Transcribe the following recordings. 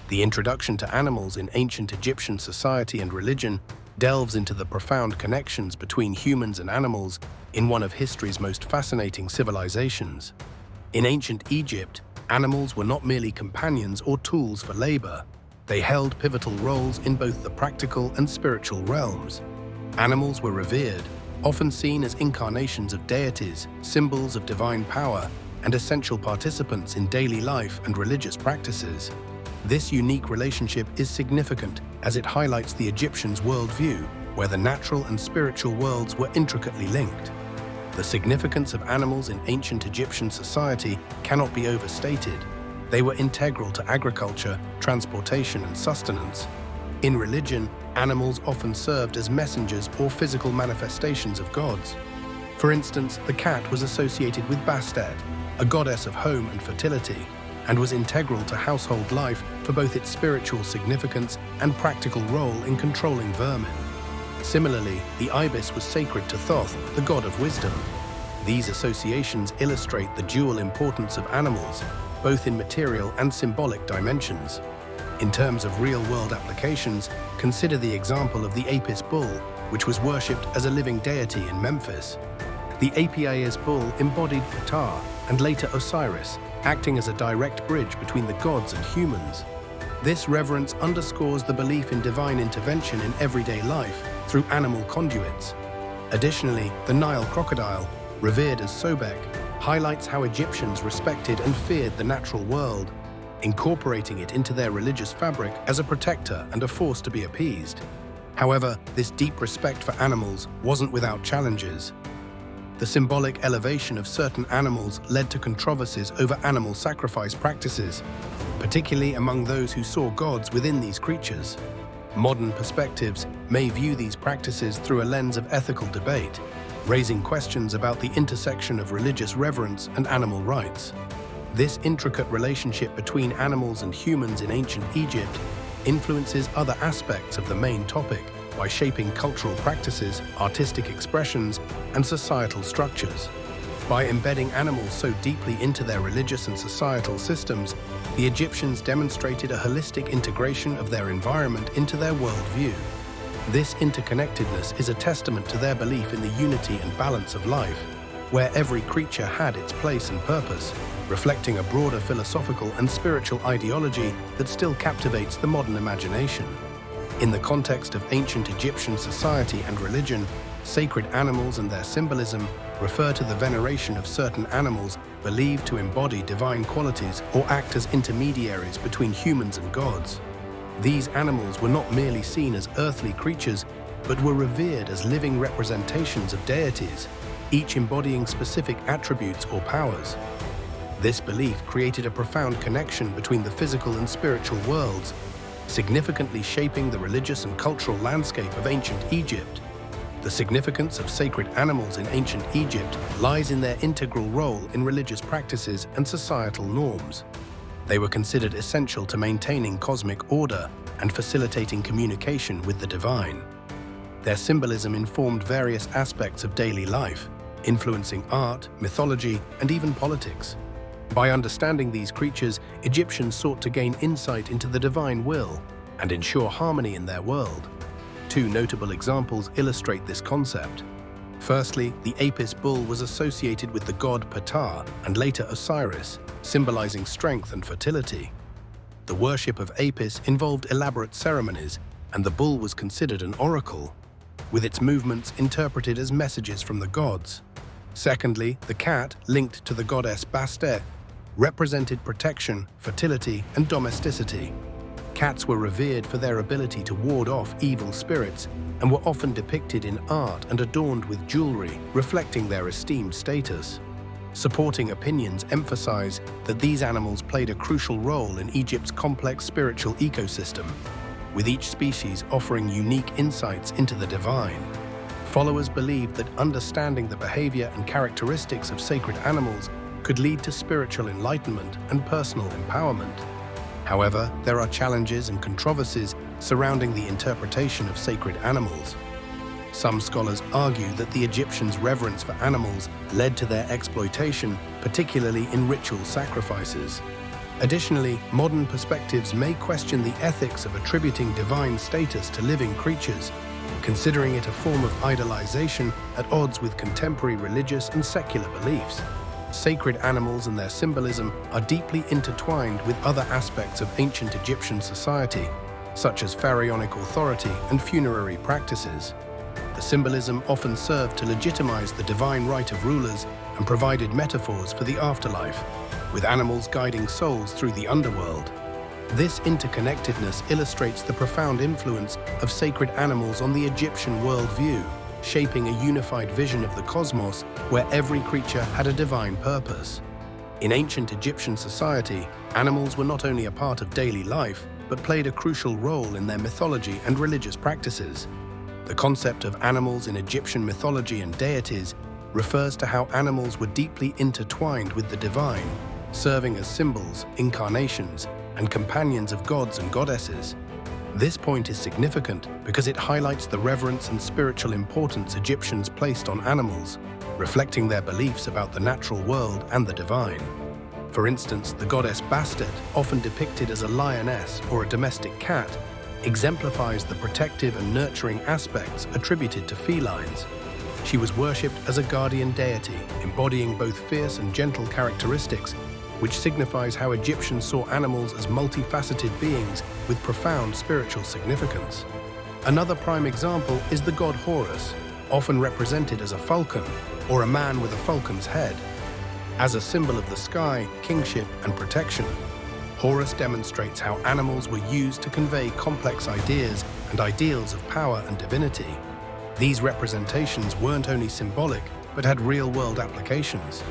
The introduction to animals in ancient Egyptian society and religion delves into the profound connections between humans and animals in one of history's most fascinating civilizations. In ancient Egypt, animals were not merely companions or tools for labor. They held pivotal roles in both the practical and spiritual realms. Animals were revered, often seen as incarnations of deities, symbols of divine power, and essential participants in daily life and religious practices. This unique relationship is significant as it highlights the Egyptians' worldview, where the natural and spiritual worlds were intricately linked. The significance of animals in ancient Egyptian society cannot be overstated. They were integral to agriculture, transportation, and sustenance. In religion, animals often served as messengers or physical manifestations of gods. For instance, the cat was associated with Bastet, a goddess of home and fertility, and was integral to household life for both its spiritual significance and practical role in controlling vermin. Similarly, the ibis was sacred to Thoth, the god of wisdom. These associations illustrate the dual importance of animals, both in material and symbolic dimensions. In terms of real-world applications, consider the example of the Apis bull, which was worshipped as a living deity in Memphis. The Apis bull embodied Ptah and later Osiris, acting as a direct bridge between the gods and humans. This reverence underscores the belief in divine intervention in everyday life through animal conduits. Additionally, the Nile crocodile, revered as Sobek, highlights how Egyptians respected and feared the natural world, incorporating it into their religious fabric as a protector and a force to be appeased. However, this deep respect for animals wasn't without challenges. The symbolic elevation of certain animals led to controversies over animal sacrifice practices, particularly among those who saw gods within these creatures. Modern perspectives may view these practices through a lens of ethical debate, raising questions about the intersection of religious reverence and animal rights. This intricate relationship between animals and humans in ancient Egypt influences other aspects of the main topic by shaping cultural practices, artistic expressions, and societal structures. By embedding animals so deeply into their religious and societal systems, the Egyptians demonstrated a holistic integration of their environment into their worldview. This interconnectedness is a testament to their belief in the unity and balance of life, where every creature had its place and purpose, reflecting a broader philosophical and spiritual ideology that still captivates the modern imagination. In the context of ancient Egyptian society and religion, sacred animals and their symbolism refer to the veneration of certain animals believed to embody divine qualities or act as intermediaries between humans and gods. These animals were not merely seen as earthly creatures, but were revered as living representations of deities, each embodying specific attributes or powers. This belief created a profound connection between the physical and spiritual worlds, significantly shaping the religious and cultural landscape of ancient Egypt. The significance of sacred animals in ancient Egypt lies in their integral role in religious practices and societal norms. They were considered essential to maintaining cosmic order and facilitating communication with the divine. Their symbolism informed various aspects of daily life, influencing art, mythology, and even politics. By understanding these creatures, Egyptians sought to gain insight into the divine will and ensure harmony in their world. Two notable examples illustrate this concept. Firstly, the Apis bull was associated with the god Ptah and later Osiris, symbolizing strength and fertility. The worship of Apis involved elaborate ceremonies, and the bull was considered an oracle, with its movements interpreted as messages from the gods. Secondly, the cat, linked to the goddess Bastet, represented protection, fertility, and domesticity. Cats were revered for their ability to ward off evil spirits and were often depicted in art and adorned with jewelry, reflecting their esteemed status. Supporting opinions emphasize that these animals played a crucial role in Egypt's complex spiritual ecosystem, with each species offering unique insights into the divine. Followers believed that understanding the behavior and characteristics of sacred animals could lead to spiritual enlightenment and personal empowerment. However, there are challenges and controversies surrounding the interpretation of sacred animals. Some scholars argue that the Egyptians' reverence for animals led to their exploitation, particularly in ritual sacrifices. Additionally, modern perspectives may question the ethics of attributing divine status to living creatures, considering it a form of idolization at odds with contemporary religious and secular beliefs. Sacred animals and their symbolism are deeply intertwined with other aspects of ancient Egyptian society, such as pharaonic authority and funerary practices. The symbolism often served to legitimize the divine right of rulers and provided metaphors for the afterlife, with animals guiding souls through the underworld. This interconnectedness illustrates the profound influence of sacred animals on the Egyptian worldview, shaping a unified vision of the cosmos where every creature had a divine purpose. In ancient Egyptian society, animals were not only a part of daily life, but played a crucial role in their mythology and religious practices. The concept of animals in Egyptian mythology and deities refers to how animals were deeply intertwined with the divine, serving as symbols, incarnations, and companions of gods and goddesses. This point is significant because it highlights the reverence and spiritual importance Egyptians placed on animals, reflecting their beliefs about the natural world and the divine. For instance, the goddess Bastet, often depicted as a lioness or a domestic cat, exemplifies the protective and nurturing aspects attributed to felines. She was worshipped as a guardian deity, embodying both fierce and gentle characteristics, which signifies how Egyptians saw animals as multifaceted beings with profound spiritual significance. Another prime example is the god Horus, often represented as a falcon or a man with a falcon's head. As a symbol of the sky, kingship, and protection, Horus demonstrates how animals were used to convey complex ideas and ideals of power and divinity. These representations weren't only symbolic, but had real-world applications.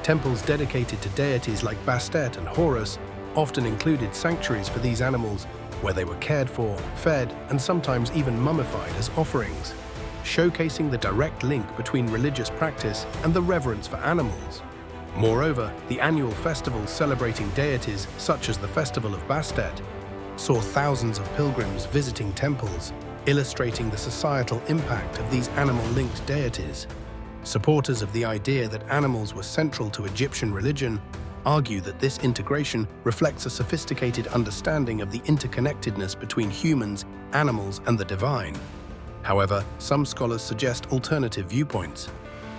Temples dedicated to deities like Bastet and Horus often included sanctuaries for these animals, where they were cared for, fed, and sometimes even mummified as offerings, showcasing the direct link between religious practice and the reverence for animals. Moreover, the annual festivals celebrating deities, such as the Festival of Bastet, saw thousands of pilgrims visiting temples, illustrating the societal impact of these animal-linked deities. Supporters of the idea that animals were central to Egyptian religion argue that this integration reflects a sophisticated understanding of the interconnectedness between humans, animals, and the divine. However, some scholars suggest alternative viewpoints,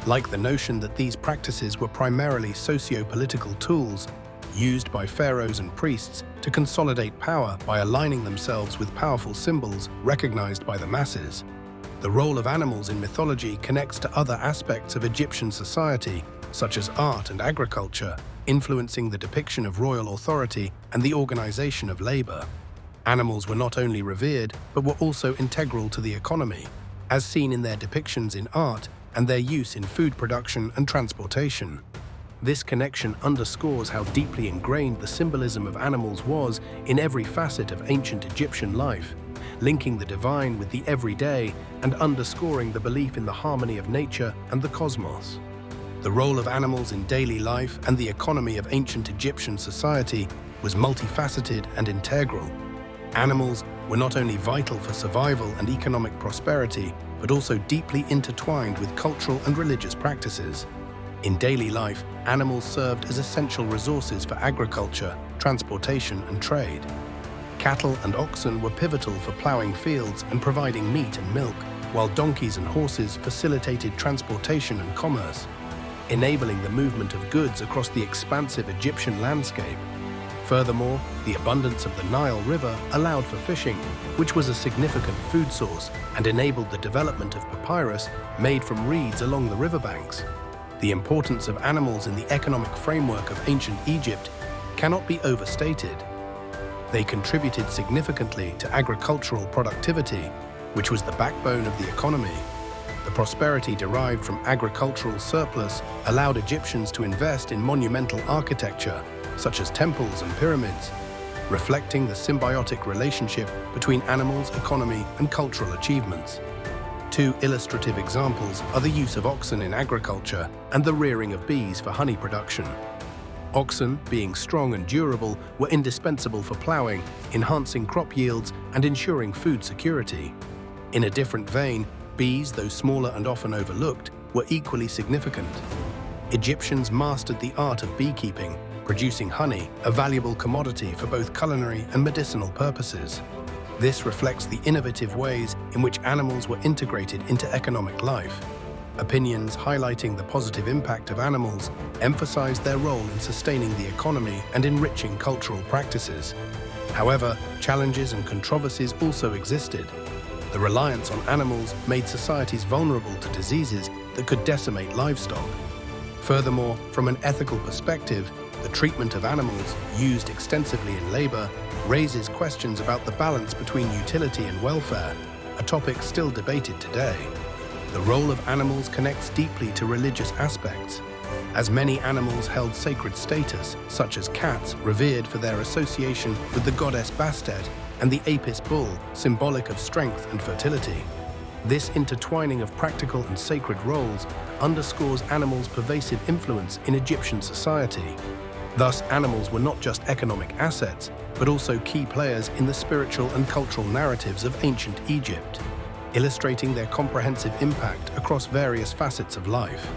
like the notion that these practices were primarily socio-political tools used by pharaohs and priests to consolidate power by aligning themselves with powerful symbols recognized by the masses. The role of animals in mythology connects to other aspects of Egyptian society, such as art and agriculture, influencing the depiction of royal authority and the organization of labor. Animals were not only revered, but were also integral to the economy, as seen in their depictions in art and their use in food production and transportation. This connection underscores how deeply ingrained the symbolism of animals was in every facet of ancient Egyptian life, linking the divine with the everyday and underscoring the belief in the harmony of nature and the cosmos. The role of animals in daily life and the economy of ancient Egyptian society was multifaceted and integral. Animals were not only vital for survival and economic prosperity, but also deeply intertwined with cultural and religious practices. In daily life, animals served as essential resources for agriculture, transportation, and trade. Cattle and oxen were pivotal for plowing fields and providing meat and milk, while donkeys and horses facilitated transportation and commerce, enabling the movement of goods across the expansive Egyptian landscape. Furthermore, the abundance of the Nile River allowed for fishing, which was a significant food source and enabled the development of papyrus made from reeds along the riverbanks. The importance of animals in the economic framework of ancient Egypt cannot be overstated. They contributed significantly to agricultural productivity, which was the backbone of the economy. The prosperity derived from agricultural surplus allowed Egyptians to invest in monumental architecture, such as temples and pyramids, reflecting the symbiotic relationship between animals, economy, and cultural achievements. Two illustrative examples are the use of oxen in agriculture and the rearing of bees for honey production. Oxen, being strong and durable, were indispensable for plowing, enhancing crop yields, and ensuring food security. In a different vein, bees, though smaller and often overlooked, were equally significant. Egyptians mastered the art of beekeeping, producing honey, a valuable commodity for both culinary and medicinal purposes. This reflects the innovative ways in which animals were integrated into economic life. Opinions highlighting the positive impact of animals emphasize their role in sustaining the economy and enriching cultural practices. However, challenges and controversies also existed. The reliance on animals made societies vulnerable to diseases that could decimate livestock. Furthermore, from an ethical perspective, the treatment of animals, used extensively in labor, raises questions about the balance between utility and welfare, a topic still debated today. The role of animals connects deeply to religious aspects, as many animals held sacred status, such as cats revered for their association with the goddess Bastet and the Apis bull, symbolic of strength and fertility. This intertwining of practical and sacred roles underscores animals' pervasive influence in Egyptian society. Thus, animals were not just economic assets, but also key players in the spiritual and cultural narratives of ancient Egypt, illustrating their comprehensive impact across various facets of life.